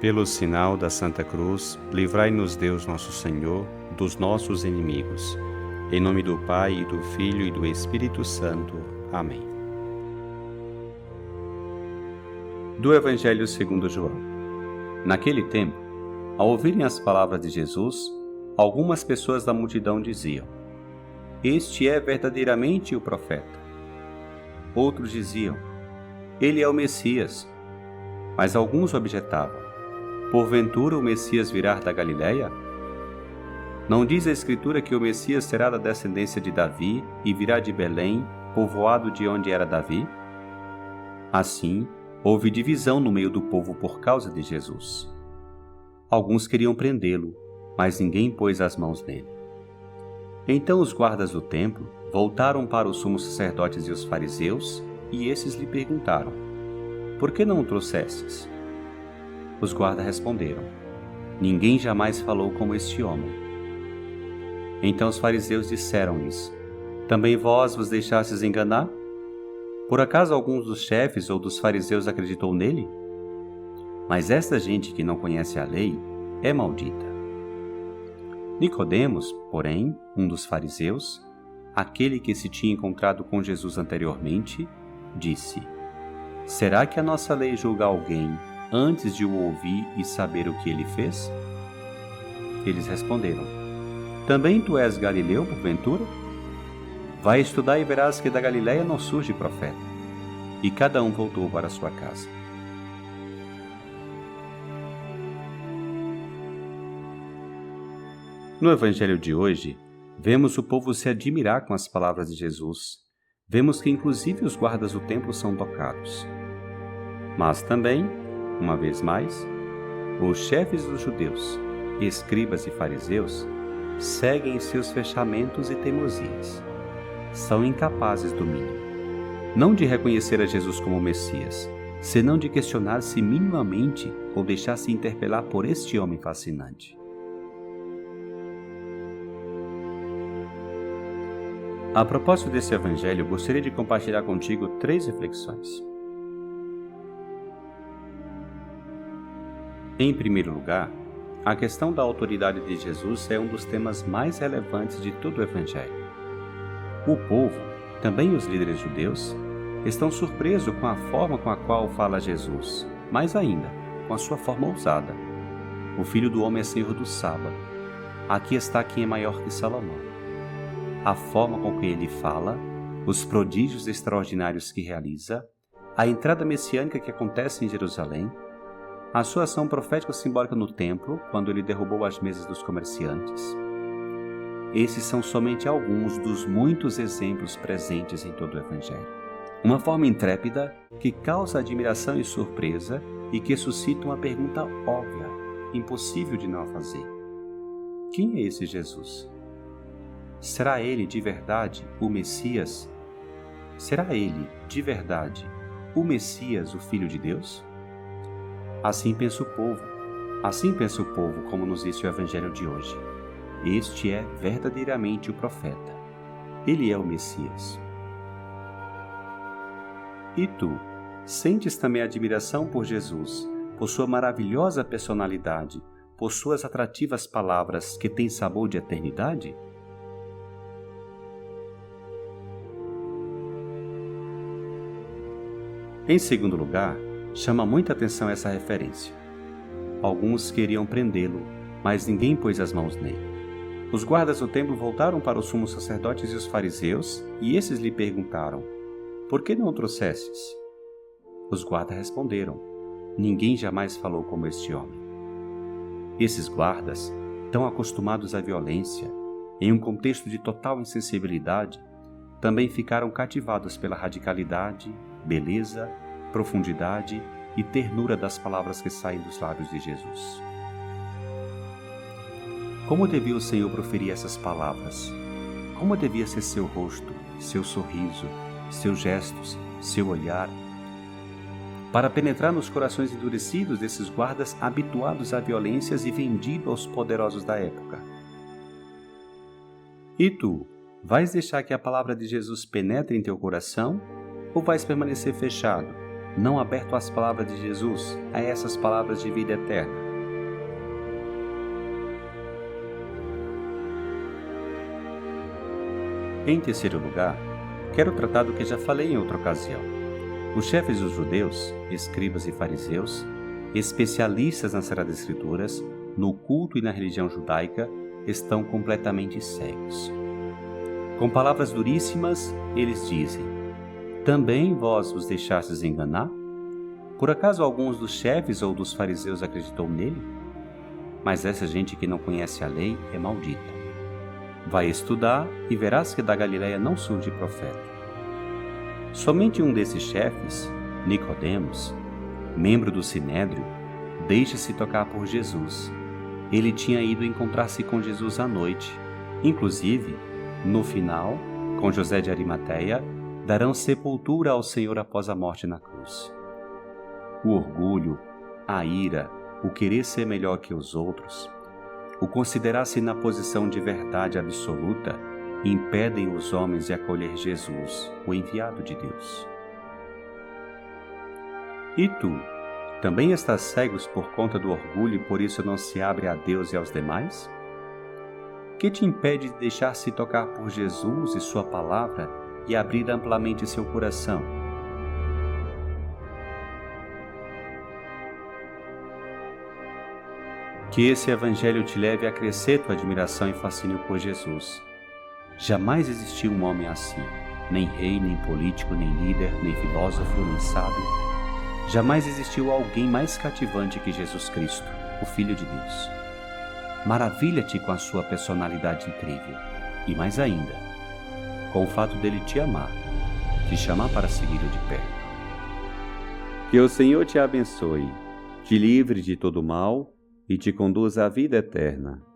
Pelo sinal da Santa Cruz, livrai-nos Deus nosso Senhor dos nossos inimigos. Em nome do Pai, e do Filho e do Espírito Santo. Amém. Do Evangelho segundo João. Naquele tempo, ao ouvirem as palavras de Jesus, algumas pessoas da multidão diziam: "Este é verdadeiramente o profeta." Outros diziam: "Ele é o Messias." Mas alguns objetavam: "Porventura o Messias virá da Galiléia? Não diz a Escritura que o Messias será da descendência de Davi e virá de Belém, povoado de onde era Davi?" Assim, houve divisão no meio do povo por causa de Jesus. Alguns queriam prendê-lo, mas ninguém pôs as mãos nele. Então os guardas do templo voltaram para os sumos sacerdotes e os fariseus, e esses lhe perguntaram: "Por que não o trouxestes?" Os guardas responderam: "Ninguém jamais falou como este homem." Então os fariseus disseram-lhes: "Também vós vos deixastes enganar? Por acaso alguns dos chefes ou dos fariseus acreditou nele? Mas esta gente que não conhece a lei é maldita." Nicodemos, porém, um dos fariseus, aquele que se tinha encontrado com Jesus anteriormente, disse: "Será que a nossa lei julga alguém antes de o ouvir e saber o que ele fez?" Eles responderam: "Também tu és galileu, porventura? Vai estudar e verás que da Galiléia não surge profeta." E cada um voltou para sua casa. No Evangelho de hoje, vemos o povo se admirar com as palavras de Jesus. Vemos que inclusive os guardas do templo são tocados. Mas também, uma vez mais, os chefes dos judeus, escribas e fariseus, seguem seus fechamentos e teimosias. São incapazes do mínimo, não de reconhecer a Jesus como Messias, senão de questionar-se minimamente ou deixar-se interpelar por este homem fascinante. A propósito desse evangelho, gostaria de compartilhar contigo 3 reflexões. Em primeiro lugar, a questão da autoridade de Jesus é um dos temas mais relevantes de todo o evangelho. O povo, também os líderes judeus, estão surpresos com a forma com a qual fala Jesus, mais ainda, com a sua forma ousada. O Filho do Homem é Senhor do sábado. Aqui está quem é maior que Salomão. A forma com que ele fala, os prodígios extraordinários que realiza, a entrada messiânica que acontece em Jerusalém, a sua ação profética simbólica no templo, quando ele derrubou as mesas dos comerciantes. Esses são somente alguns dos muitos exemplos presentes em todo o Evangelho. Uma forma intrépida que causa admiração e surpresa e que suscita uma pergunta óbvia, impossível de não fazer. Quem é esse Jesus? Será ele de verdade o Messias? Será ele de verdade o Messias, o Filho de Deus? Assim pensa o povo, como nos disse o Evangelho de hoje. Este é verdadeiramente o profeta. Ele é o Messias. E tu, sentes também admiração por Jesus, por sua maravilhosa personalidade, por suas atrativas palavras que têm sabor de eternidade? Em segundo lugar, chama muita atenção essa referência. Alguns queriam prendê-lo, mas ninguém pôs as mãos nele. Os guardas do templo voltaram para os sumos sacerdotes e os fariseus, e esses lhe perguntaram: "Por que não o trouxestes?" Os guardas responderam: "Ninguém jamais falou como este homem." Esses guardas, tão acostumados à violência, em um contexto de total insensibilidade, também ficaram cativados pela radicalidade, beleza, profundidade e ternura das palavras que saem dos lábios de Jesus. Como devia o Senhor proferir essas palavras? Como devia ser seu rosto, seu sorriso, seus gestos, seu olhar, para penetrar nos corações endurecidos desses guardas habituados a violências e vendidos aos poderosos da época? E tu, vais deixar que a palavra de Jesus penetre em teu coração ou vais permanecer fechado, não aberto às palavras de Jesus, a essas palavras de vida eterna? Em terceiro lugar, quero tratar do que já falei em outra ocasião. Os chefes dos judeus, escribas e fariseus, especialistas nas Sagradas Escrituras, no culto e na religião judaica, estão completamente cegos. Com palavras duríssimas, eles dizem: também vós vos deixastes enganar? Por acaso alguns dos chefes ou dos fariseus acreditou nele? Mas essa gente que não conhece a lei é maldita. Vai estudar e verás que da Galileia não surge profeta. Somente um desses chefes, Nicodemos, membro do Sinédrio, deixa-se tocar por Jesus. Ele tinha ido encontrar-se com Jesus à noite. Inclusive, no final, com José de Arimateia, darão sepultura ao Senhor após a morte na cruz. O orgulho, a ira, o querer ser melhor que os outros, o considerar-se na posição de verdade absoluta, impedem os homens de acolher Jesus, o enviado de Deus. E tu, também estás cegos por conta do orgulho e por isso não se abre a Deus e aos demais? Que te impede de deixar-se tocar por Jesus e sua palavra e abrir amplamente seu coração? Que esse evangelho te leve a crescer tua admiração e fascínio por Jesus. Jamais existiu um homem assim, nem rei, nem político, nem líder, nem filósofo, nem sábio. Jamais existiu alguém mais cativante que Jesus Cristo, o Filho de Deus. Maravilha-te com a sua personalidade incrível, e mais ainda, com o fato dele te amar, te chamar para segui-lo de perto. Que o Senhor te abençoe, te livre de todo mal e te conduza à vida eterna.